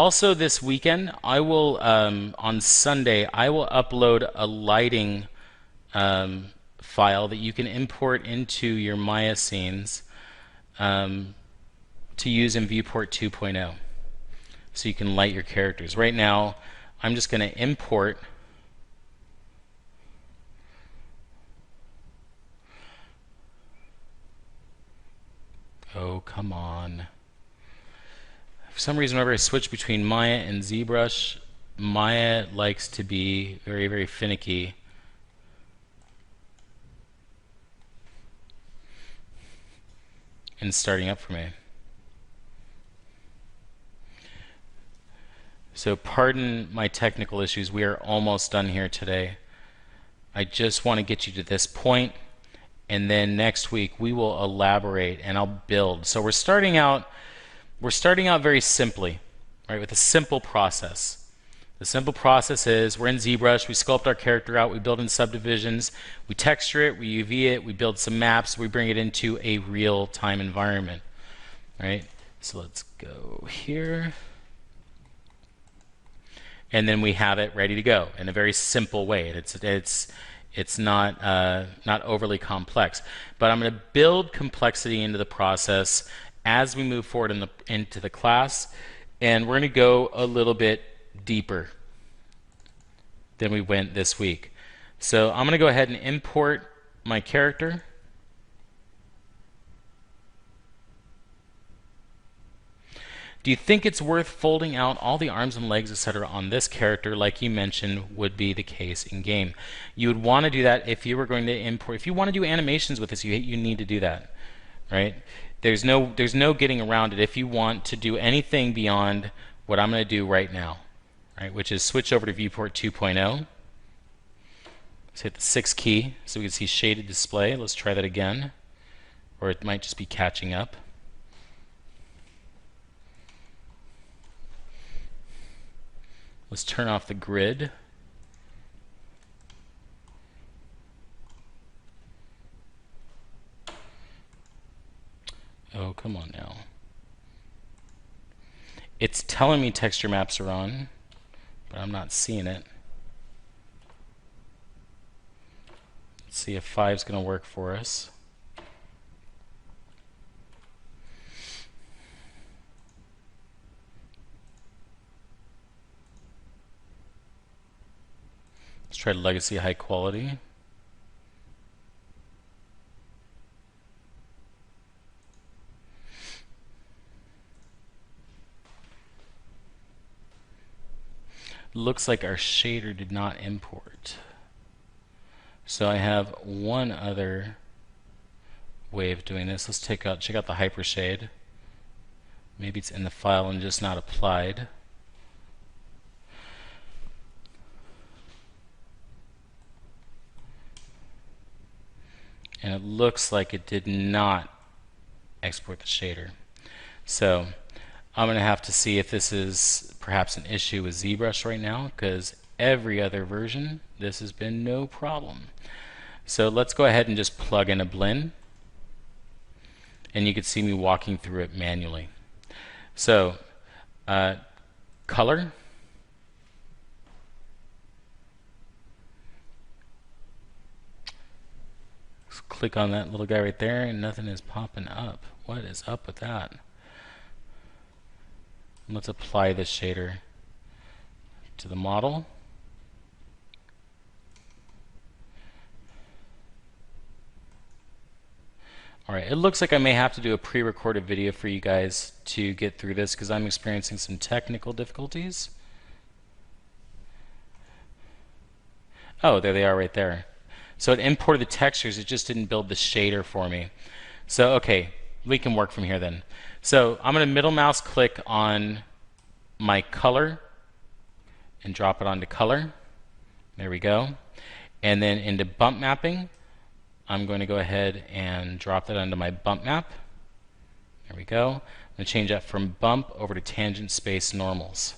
Also, this weekend, I will on Sunday, I will upload a lighting um, file that you can import into your Maya scenes um, to use in Viewport 2.0, so you can light your characters. Right now, I'm just going to import. Oh, come on. For some reason, whenever I switch between Maya and ZBrush, Maya likes to be very, very finicky. And starting up for me. So pardon my technical issues. We are almost done here today. I just want to get you to this point, and then next week we will elaborate and I'll build. So we're starting out very simply, right, with a simple process. The simple process is we're in ZBrush, we sculpt our character out, we build in subdivisions, we texture it, we UV it, we build some maps, we bring it into a real-time environment, right? So let's go here. And then we have it ready to go in a very simple way. It's not not overly complex, but I'm going to build complexity into the process as we move forward into the class, and we're going to go a little bit deeper than we went this week. So I'm going to go ahead and import my character. Do you think it's worth folding out all the arms and legs, etc. on this character like you mentioned would be the case in game? You would want to do that if you were going to import. If you want to do animations with this, you need to do that, right? There's no getting around it if you want to do anything beyond what I'm going to do right now, right? Which is switch over to Viewport 2.0. Let's hit the 6 key so we can see shaded display. Let's try that again, or it might just be catching up. Let's turn off the grid. Oh, come on now. It's telling me texture maps are on, but I'm not seeing it. Let's see if 5 is going to work for us. Let's try legacy high quality. Looks like our shader did not import. So I have one other way of doing this. Let's check out the hypershade. Maybe it's in the file and just not applied. And it looks like it did not export the shader. So I'm going to have to see if this is perhaps an issue with ZBrush right now, because every other version this has been no problem. So let's go ahead and just plug in a blend, and you can see me walking through it manually. So color, click on that little guy right there and nothing is popping up. What is up with that? Let's apply the shader to the model. Alright, it looks like I may have to do a pre-recorded video for you guys to get through this because I'm experiencing some technical difficulties. Oh, there they are right there. So it imported the textures, it just didn't build the shader for me. So okay, we can work from here then. So I'm going to middle mouse click on my color and drop it onto color. There we go. And then into bump mapping, I'm going to go ahead and drop that onto my bump map. There we go. I'm going to change that from bump over to tangent space normals.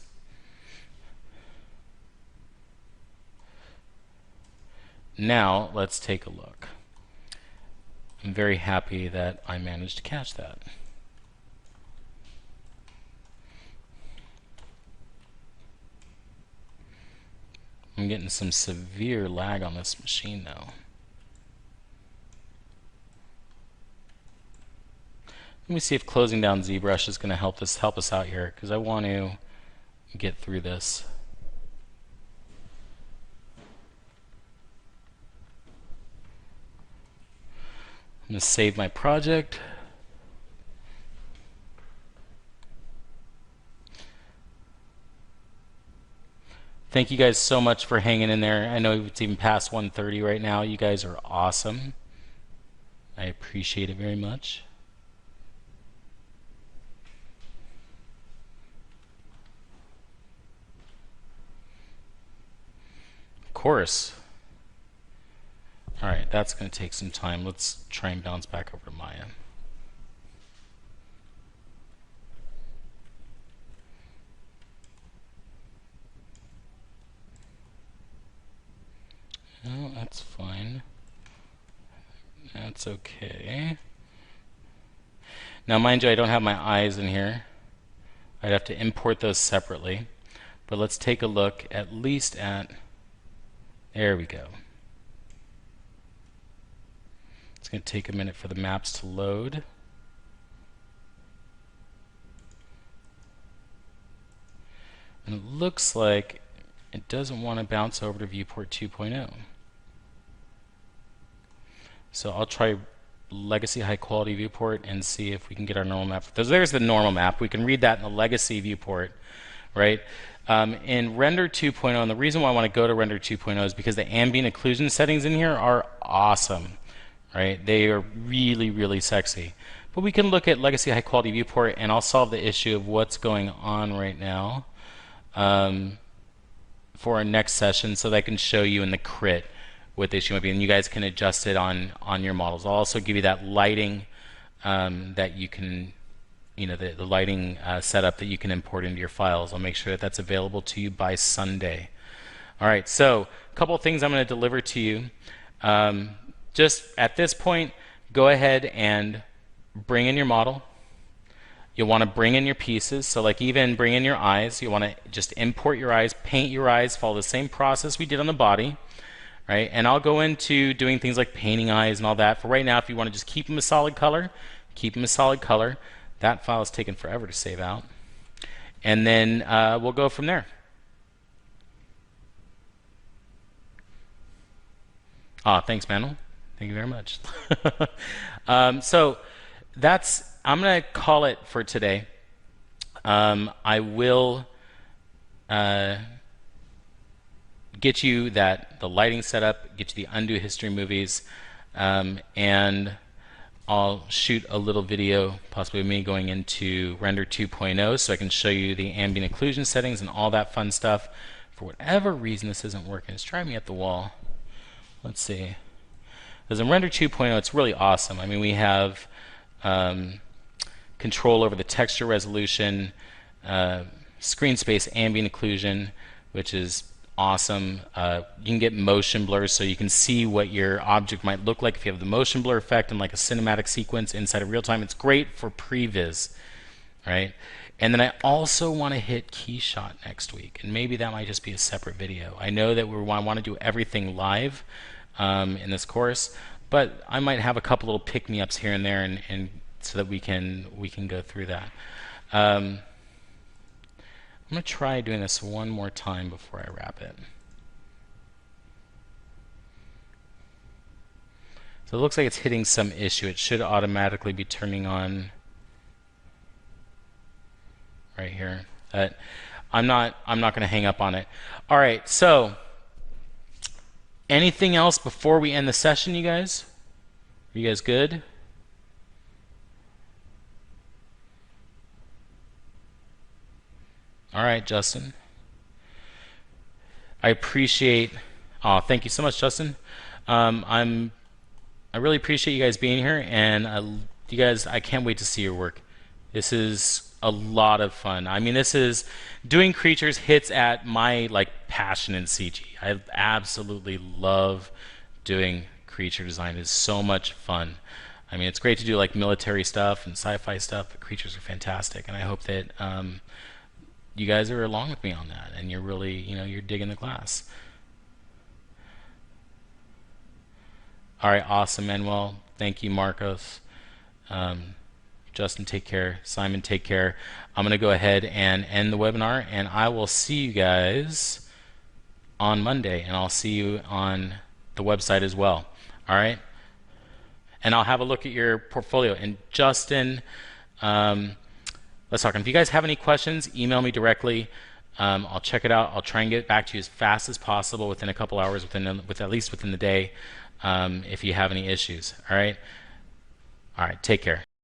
Now let's take a look. I'm very happy that I managed to catch that. I'm getting some severe lag on this machine though. Let me see if closing down ZBrush is going to help us out here, because I want to get through this. I'm going to save my project. Thank you guys so much for hanging in there. I know it's even past 1:30 right now. You guys are awesome. I appreciate it very much. Of course. Alright, that's going to take some time. Let's try and bounce back over to Maya. No, that's fine. That's okay. Now, mind you, I don't have my eyes in here. I'd have to import those separately. But let's take a look at least at... There we go. It's going to take a minute for the maps to load. And it looks like it doesn't want to bounce over to viewport 2.0. So I'll try legacy high quality viewport and see if we can get our normal map. There's the normal map. We can read that in the legacy viewport, right? In render 2.0, and the reason why I want to go to render 2.0 is because the ambient occlusion settings in here are awesome, right? They are really, really sexy. But we can look at legacy high quality viewport, and I'll solve the issue of what's going on right now for our next session, so that I can show you in the crit what the issue might be, and you guys can adjust it on your models. I'll also give you that lighting that you can, the lighting setup that you can import into your files. I'll make sure that that's available to you by Sunday. All right, so a couple of things I'm going to deliver to you. Just at this point, go ahead and bring in your model. You'll want to bring in your pieces, so like even bring in your eyes. You want to just import your eyes, paint your eyes, follow the same process we did on the body. Right? And I'll go into doing things like painting eyes and all that. For right now, if you want to just keep them a solid color, keep them a solid color. That file is taking forever to save out. And then we'll go from there. Thanks, Manuel. Thank you very much. So I'm going to call it for today. I will get you the lighting setup, get you the undo history movies, and I'll shoot a little video, possibly me going into render 2.0 so I can show you the ambient occlusion settings and all that fun stuff. For whatever reason this isn't working, it's driving me at the wall. Let's see. Because in render 2.0 it's really awesome. I mean, we have control over the texture resolution, screen space ambient occlusion, which is awesome. You can get motion blurs so you can see what your object might look like if you have the motion blur effect and like a cinematic sequence inside of real time. It's great for previs, right? And then I also want to hit Keyshot next week, and maybe that might just be a separate video. I know that we want to do everything live in this course, but I might have a couple little pick-me-ups here and there, and so that we can go through that. I'm going to try doing this one more time before I wrap it. So it looks like it's hitting some issue. It should automatically be turning on right here. I'm not going to hang up on it. All right, so anything else before we end the session, you guys? Are you guys good? All right, Justin. I appreciate. Thank you so much, Justin. I really appreciate you guys being here, and you guys. I can't wait to see your work. This is a lot of fun. I mean, this is doing creatures hits at my passion in CG. I absolutely love doing creature design. It's so much fun. I mean, it's great to do military stuff and sci-fi stuff, but creatures are fantastic, and I hope that you guys are along with me on that, and you're really, you're digging the class. All right, awesome, Manuel. Thank you, Marcos. Justin, take care. Simon, take care. I'm going to go ahead and end the webinar, and I will see you guys on Monday, and I'll see you on the website as well. All right? And I'll have a look at your portfolio. And Justin, let's talk. And if you guys have any questions, email me directly. I'll check it out. I'll try and get back to you as fast as possible within a couple hours, at least within the day, if you have any issues. All right? All right, take care.